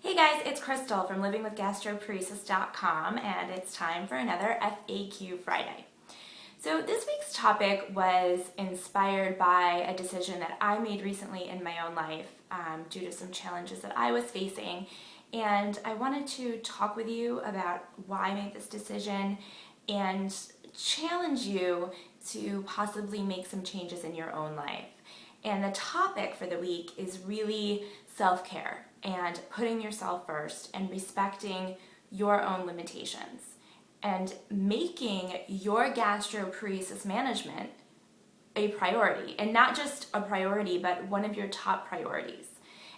Hey guys, it's Crystal from livingwithgastroparesis.com, and it's time for another FAQ Friday. So this week's topic was inspired by a decision that I made recently in my own life due to some challenges that I was facing, and I wanted to talk with you about why I made this decision and challenge you to possibly make some changes in your own life. And the topic for the week is really self-care and putting yourself first and respecting your own limitations and making your gastroparesis management a priority, and not just a priority, but one of your top priorities.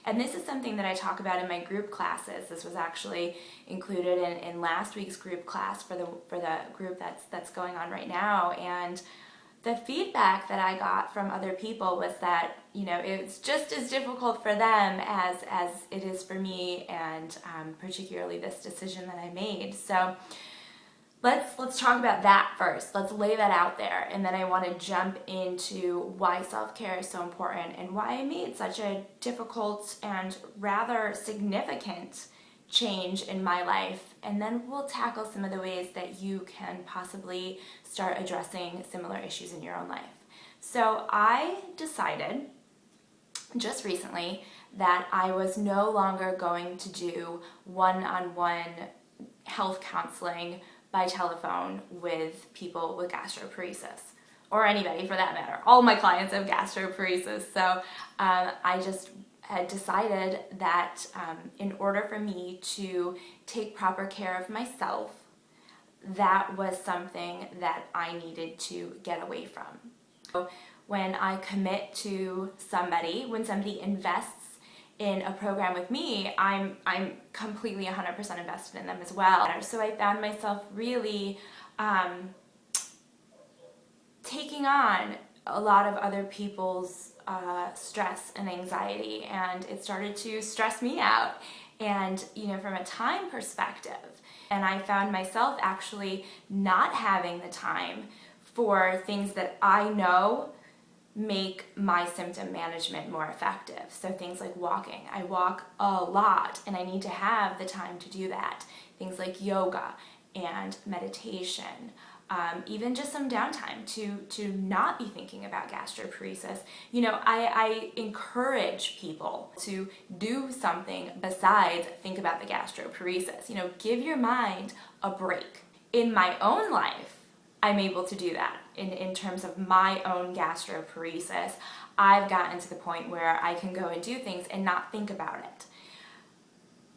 And this is something that I talk about in my group classes. This was actually included in last week's group class for the group that's going on right now. And the feedback that I got from other people was that, it's just as difficult for them as it is for me, and particularly this decision that I made. So let's talk about that first. Let's lay that out there, and then I want to jump into why self-care is so important and why I made such a difficult and rather significant change in my life, and then we'll tackle some of the ways that you can possibly start addressing similar issues in your own life. So I decided just recently that I was no longer going to do one-on-one health counseling by telephone with people with gastroparesis, or anybody for that matter. All my clients have gastroparesis, so I just had decided that in order for me to take proper care of myself, that was something that I needed to get away from. So when I commit to somebody, when somebody invests in a program with me, I'm completely 100% invested in them as well. So I found myself really taking on a lot of other people's stress and anxiety, and it started to stress me out, and from a time perspective, and I found myself actually not having the time for things that I know make my symptom management more effective. So things like walking. I walk a lot and I need to have the time to do that. Things like yoga and meditation. Even just some downtime to not be thinking about gastroparesis. I encourage people to do something besides think about the gastroparesis. Give your mind a break. In my own life, I'm able to do that. In terms of my own gastroparesis, I've gotten to the point where I can go and do things and not think about it.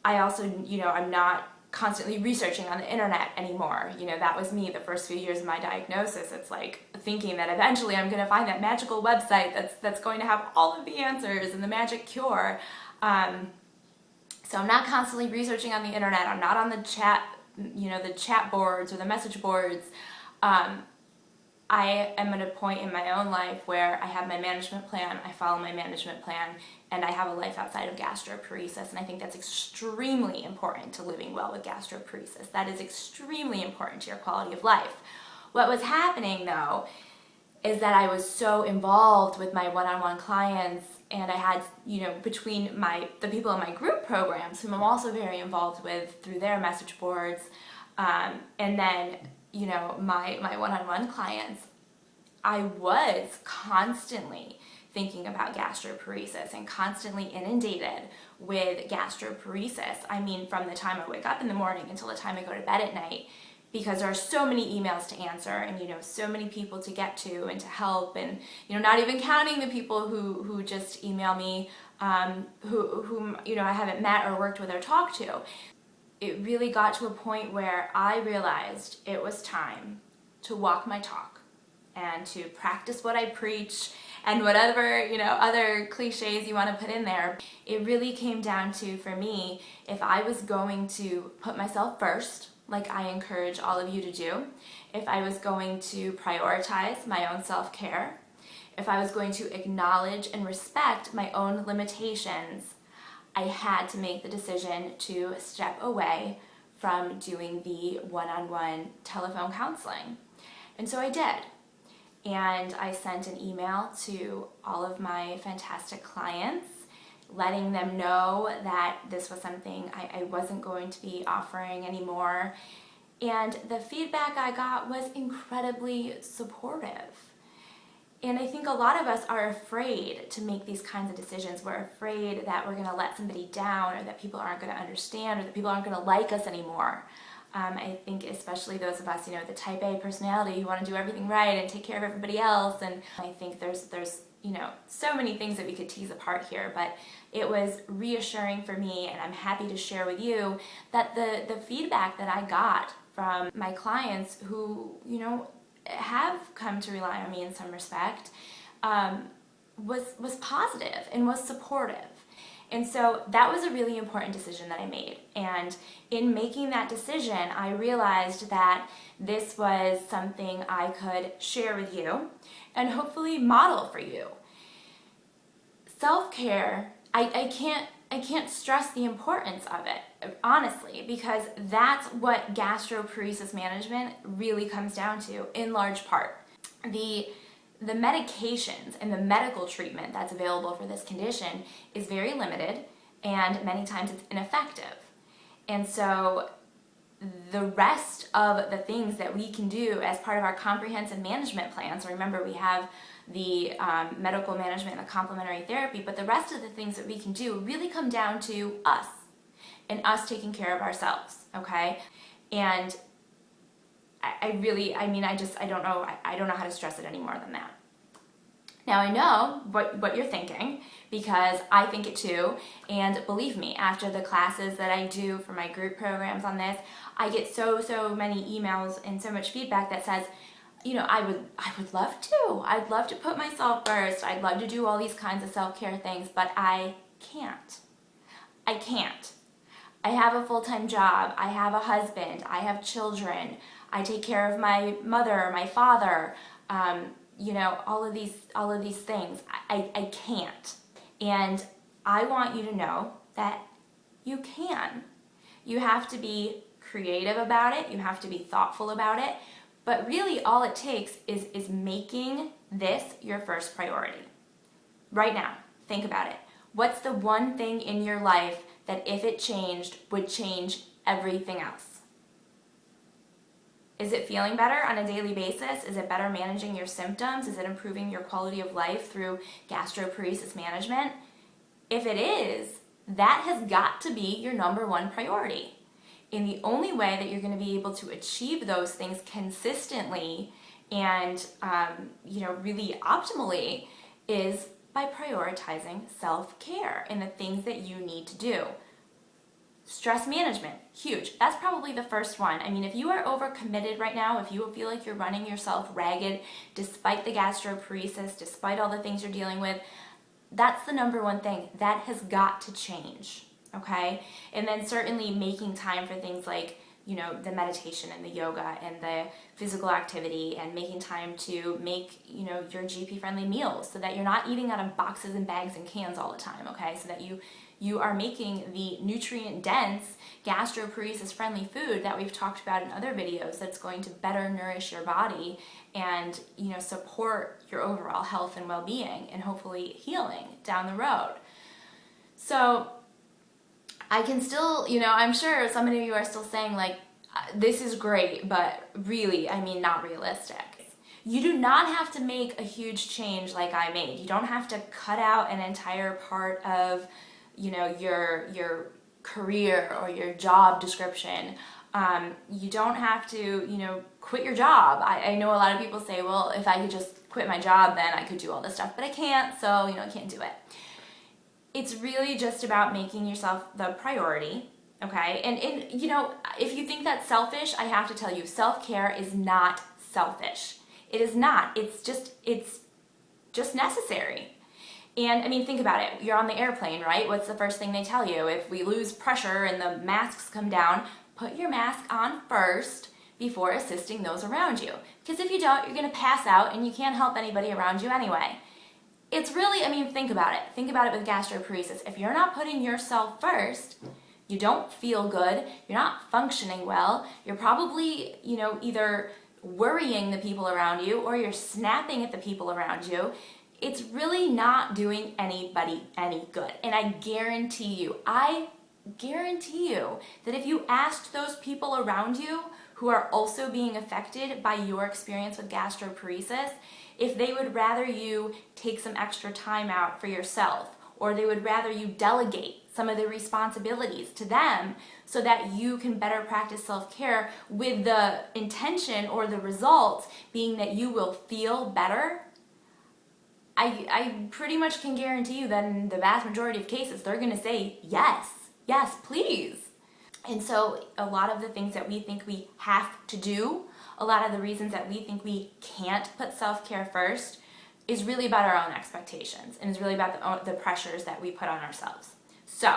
I also, I'm not constantly researching on the internet anymore. That was me the first few years of my diagnosis. It's like thinking that eventually I'm going to find that magical website that's going to have all of the answers and the magic cure. So I'm not constantly researching on the internet. I'm not on the chat, the chat boards or the message boards. I am at a point in my own life where I have my management plan, I follow my management plan, and I have a life outside of gastroparesis, and I think that's extremely important to living well with gastroparesis. That is extremely important to your quality of life. What was happening, though, is that I was so involved with my one-on-one clients, and I had, between the people in my group programs, whom I'm also very involved with through their message boards, and then my one-on-one clients, I was constantly thinking about gastroparesis and constantly inundated with gastroparesis. I mean, from the time I wake up in the morning until the time I go to bed at night, because there are so many emails to answer and, so many people to get to and to help, and, not even counting the people who just email me, whom, I haven't met or worked with or talked to. It really got to a point where I realized it was time to walk my talk and to practice what I preach and whatever, other cliches you want to put in there. It really came down to, for me, if I was going to put myself first, like I encourage all of you to do, if I was going to prioritize my own self-care, if I was going to acknowledge and respect my own limitations, I had to make the decision to step away from doing the one-on-one telephone counseling. And so I did. And I sent an email to all of my fantastic clients letting them know that this was something I wasn't going to be offering anymore. And the feedback I got was incredibly supportive. And I think a lot of us are afraid to make these kinds of decisions. We're afraid that we're going to let somebody down, or that people aren't going to understand, or that people aren't going to like us anymore. I think especially those of us, the type A personality who want to do everything right and take care of everybody else. And I think there's so many things that we could tease apart here, but it was reassuring for me, and I'm happy to share with you that the feedback that I got from my clients who, have come to rely on me in some respect, was positive and was supportive. And so that was a really important decision that I made. And in making that decision, I realized that this was something I could share with you and hopefully model for you. Self-care, I can't stress the importance of it, honestly, because that's what gastroparesis management really comes down to in large part. The medications and the medical treatment that's available for this condition is very limited, and many times it's ineffective. And so the rest of the things that we can do as part of our comprehensive management plan, so remember we have the medical management and the complementary therapy, but the rest of the things that we can do really come down to us and us taking care of ourselves, okay? And I don't know how to stress it any more than that. Now I know what you're thinking, because I think it too, and believe me, after the classes that I do for my group programs on this, I get so many emails and so much feedback that says, I would love to. I'd love to put myself first. I'd love to do all these kinds of self-care things, but I can't. I can't. I have a full-time job. I have a husband. I have children. I take care of my mother, my father, all of these things. I can't. And I want you to know that you can. You have to be creative about it. You have to be thoughtful about it. But really all it takes is making this your first priority. Right now, think about it. What's the one thing in your life that if it changed would change everything else? Is it feeling better on a daily basis? Is it better managing your symptoms? Is it improving your quality of life through gastroparesis management? If it is, that has got to be your number one priority. And the only way that you're going to be able to achieve those things consistently and really optimally is by prioritizing self-care and the things that you need to do. Stress management, huge. That's probably the first one. I mean, if you are overcommitted right now, if you feel like you're running yourself ragged despite the gastroparesis, despite all the things you're dealing with, that's the number one thing. That has got to change, okay? And then certainly making time for things like, the meditation and the yoga and the physical activity, and making time to make, your GP-friendly meals so that you're not eating out of boxes and bags and cans all the time, okay? So that you are making the nutrient-dense, gastroparesis-friendly food that we've talked about in other videos that's going to better nourish your body and, support your overall health and well-being and hopefully healing down the road. So I can still, I'm sure some of you are still saying this is great, but really, not realistic. You do not have to make a huge change like I made. You don't have to cut out an entire part of, your career or your job description. You don't have to, quit your job. I know a lot of people say, well, if I could just quit my job, then I could do all this stuff, but I can't, so, I can't do it. It's really just about making yourself the priority, okay? And if you think that's selfish, I have to tell you, self-care is not selfish. It is not. It's just necessary. And think about it. You're on the airplane, right? What's the first thing they tell you? If we lose pressure and the masks come down, put your mask on first before assisting those around you. Because if you don't, you're going to pass out and you can't help anybody around you anyway. It's really, think about it. Think about it with gastroparesis. If you're not putting yourself first, you don't feel good, you're not functioning well, you're probably, either worrying the people around you or you're snapping at the people around you. it's really not doing anybody any good. And I guarantee you that if you asked those people around you who are also being affected by your experience with gastroparesis, if they would rather you take some extra time out for yourself, or they would rather you delegate some of the responsibilities to them so that you can better practice self-care with the intention or the result being that you will feel better, I pretty much can guarantee you that in the vast majority of cases, they're gonna say, yes, please. And so a lot of the things that we think we have to do, a lot of the reasons that we think we can't put self-care first is really about our own expectations and is really about the pressures that we put on ourselves. So,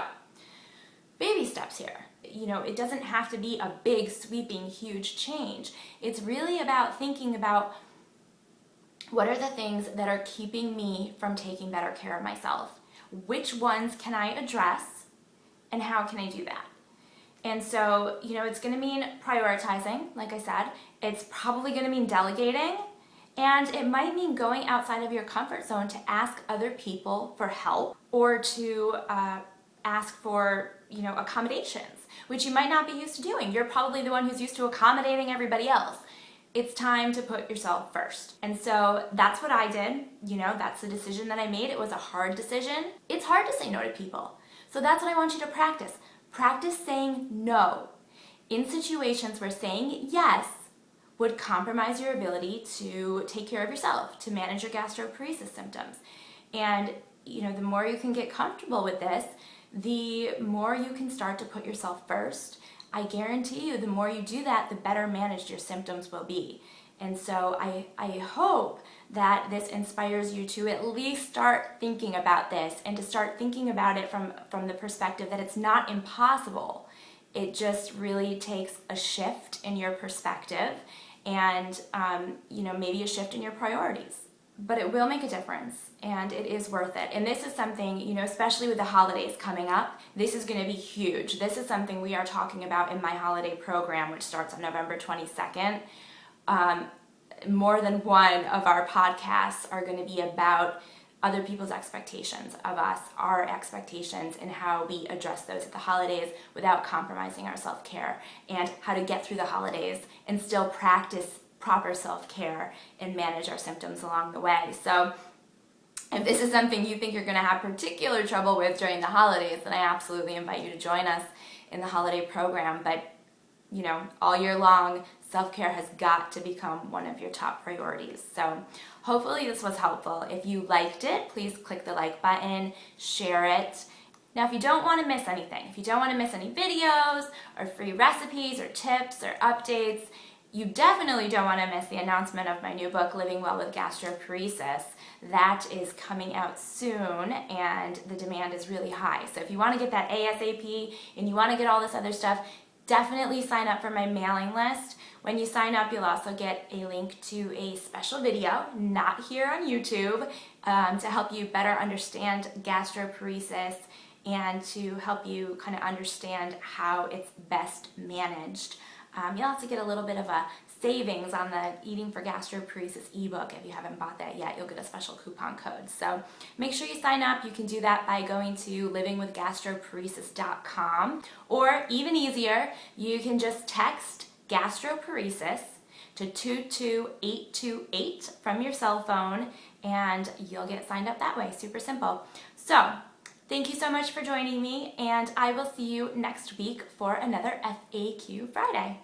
baby steps here. It doesn't have to be a big, sweeping, huge change. It's really about thinking about what are the things that are keeping me from taking better care of myself? Which ones can I address, and how can I do that? And so, it's going to mean prioritizing, like I said. It's probably going to mean delegating, and it might mean going outside of your comfort zone to ask other people for help or to ask for, accommodations, which you might not be used to doing. You're probably the one who's used to accommodating everybody else. It's time to put yourself first. And so that's what I did. That's the decision that I made. It was a hard decision. It's hard to say no to people. So that's what I want you to practice. Practice saying no in situations where saying yes would compromise your ability to take care of yourself, to manage your gastroparesis symptoms. And, the more you can get comfortable with this, the more you can start to put yourself first. I guarantee you, the more you do that, the better managed your symptoms will be. And so I hope that this inspires you to at least start thinking about this and to start thinking about it from the perspective that it's not impossible. It just really takes a shift in your perspective and, maybe a shift in your priorities. But it will make a difference, and it is worth it. And this is something, especially with the holidays coming up, this is going to be huge. This is something we are talking about in my holiday program, which starts on November 22nd. More than one of our podcasts are going to be about other people's expectations of us, our expectations, and how we address those at the holidays without compromising our self-care, and how to get through the holidays and still practice proper self-care and manage our symptoms along the way. So if this is something you think you're going to have particular trouble with during the holidays, then I absolutely invite you to join us in the holiday program. But, all year long, self-care has got to become one of your top priorities. So hopefully this was helpful. If you liked it, please click the like button, share it. Now, if you don't want to miss anything, if you don't want to miss any videos or free recipes or tips or updates, you definitely don't want to miss the announcement of my new book, Living Well with Gastroparesis. That is coming out soon, and the demand is really high. So if you want to get that ASAP and you want to get all this other stuff, definitely sign up for my mailing list. When you sign up, you'll also get a link to a special video, not here on YouTube, to help you better understand gastroparesis and to help you kind of understand how it's best managed. You'll also get a little bit of a savings on the Eating for Gastroparesis ebook. If you haven't bought that yet, you'll get a special coupon code. So make sure you sign up. You can do that by going to livingwithgastroparesis.com, or even easier, you can just text gastroparesis to 22828 from your cell phone, and you'll get signed up that way. Super simple. So thank you so much for joining me, and I will see you next week for another FAQ Friday.